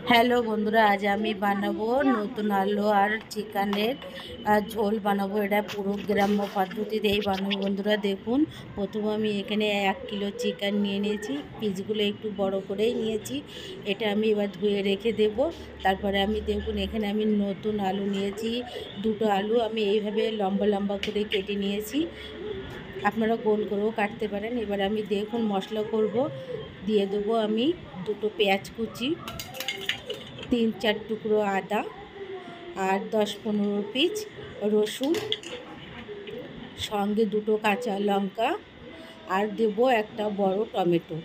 Hello বন্ধুরা, আজ আমি বানাবো নতুন আলু আর চিকেনের ঝোল বানাবো। এটা পুরো গ্রাম্য পদ্ধতিতেই বানাবো বন্ধুরা। দেখুন, প্রথমে আমি এখানে 1 কিলো চিকেন নিয়ে নিয়েছি। পিসগুলো একটু বড় করেই নিয়েছি। এটা আমি এবার ধুয়ে রেখে দেব। তারপরে আমি দেখুন, এখানে আমি নতুন আলু নিয়েছি। দুটো আলু আমি এইভাবে লম্বা লম্বা করে কেটে নিয়েছি। আপনারা গোল করেও কাটতে পারেন। এবার আমি দেখুন মশলা করব। দিয়ে দেবো আমি দুটো পেঁয়াজ কুচি, 3-4 টুকরো আদা আর 10-15 পিস রসুন, সঙ্গে দুটো কাঁচা লঙ্কা আর দেব একটা বড় টমেটো।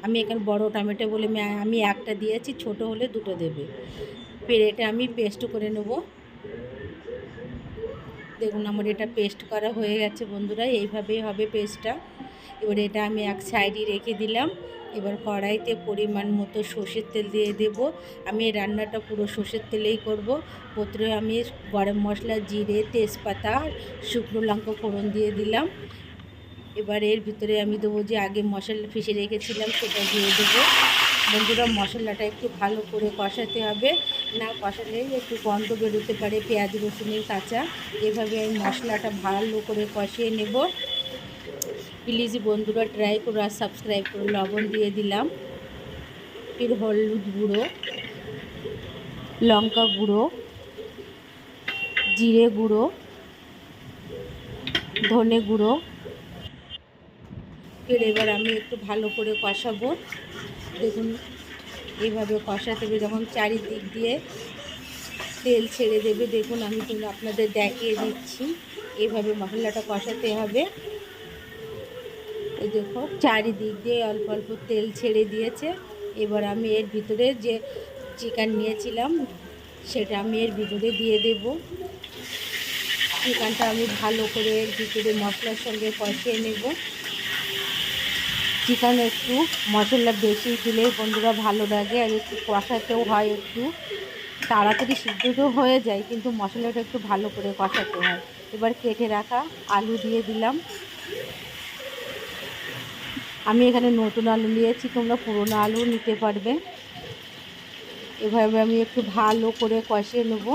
আমি এখানে বড় টমেটো বলে আমি একটা দিয়েছি, ছোট হলে দুটো দেবে। এটা আমি পেস্ট করে নেব। দেখুন আমার এটা পেস্ট করা হয়ে গেছে বন্ধুরা। এইভাবেই হবে পেস্টটা। এবার এটা আমি এক সাইডে রেখে দিলাম। এবার কড়াইতে পরিমাণ মতো সর্ষের তেল দিয়ে দেব। আমি এই রান্নাটা পুরো সর্ষের তেলেই করব। প্রথমে আমি গরম মশলা, জিরে, তেজপাতা, শুকনো লঙ্কা ফোড়ন দিয়ে দিলাম। এবার এর ভিতরে আমি দেবো যে আগে মশলা পিষে রেখেছিলাম, সেটা দিয়ে দেবো। বন্ধুরা, মশলাটা একটু ভালো করে কষাতে হবে, না কষালে একটু গন্ধ বেরোতে পারে পেঁয়াজ রসুনের কাঁচা। এভাবে আমি মশলাটা ভালো করে কষিয়ে নেব। প্লিজ বন্ধুরা ট্রাই করো আর সাবস্ক্রাইব করো। লবণ দিয়ে দিলাম, ফির হলুদ গুঁড়ো, লঙ্কা গুঁড়ো, জিরে গুঁড়ো, ধনে গুঁড়ো। ফির এবার আমি একটু ভালো করে কষাবো। দেখুন এইভাবে কষাতে হবে, যখন চারিদিক দিয়ে তেল ছেড়ে দেবে। দেখুন আমি তো আপনাদের দেখিয়ে দিচ্ছি, এইভাবে মশলাটা কষাতে হবে। এই দেখো চারিদিক দিয়ে অল্প অল্প তেল ছেড়ে দিয়েছে। এবার আমি এর ভিতরে যে চিকেন নিয়েছিলাম সেটা আমি এর ভিতরে দিয়ে দেব। চিকেনটা আমি ভালো করে এর ভিতরে মশলার সঙ্গে কষিয়ে নেব। চিকেন একটু মশলা বেশি দিলে বন্ধুরা ভালো লাগে, আর একটু কষাতেও হয়, একটু তাড়াতাড়ি সিদ্ধও হয়ে যায়, কিন্তু মশলাটা একটু ভালো করে কষাতে হয়। এবার কেটে রাখা আলু দিয়ে দিলাম। আমি এখানে নতুন আলু নিয়েছি, তোমরা পুরনো আলু নিতে পারবে। এভাবে আমি একটু ভালো করে কষিয়ে নেব।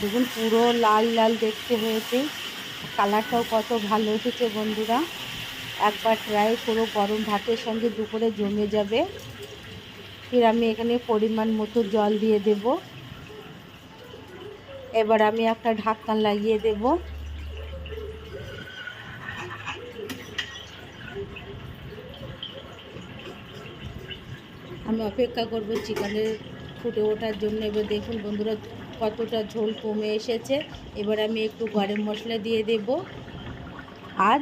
দেখুন পুরো লাল লাল দেখতে হয়েছে, কালারটাও কত ভালো এসেছে বন্ধুরা। একবার ট্রাই করো, গরম ভাতের সঙ্গে দুপুরে জমে যাবে। ফির আমি এখানে পরিমাণ মতো জল দিয়ে দেব। এবার আমি একটা ঢাকনা লাগিয়ে দেব। আমি অপেক্ষা করব চিকেনের ফুটে ওঠার জন্য। এবার দেখুন বন্ধুরা কতটা ঝোল কমে এসেছে। এবার আমি একটু গরম মশলা দিয়ে দেব আর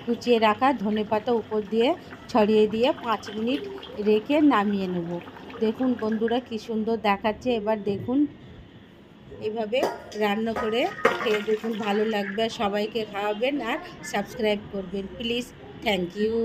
কুচিয়ে রাখা ধনেপাতা উপর দিয়ে ছড়িয়ে দিয়ে 5 মিনিট রেখে নামিয়ে নেব। দেখুন বন্ধুরা কি সুন্দর দেখাচ্ছে। এবার দেখুন এইভাবে রান্না করে খেয়ে দেখুন, ভালো লাগবে। সবাইকে খাওয়াবেন আর সাবস্ক্রাইব করবেন প্লিজ। Thank you.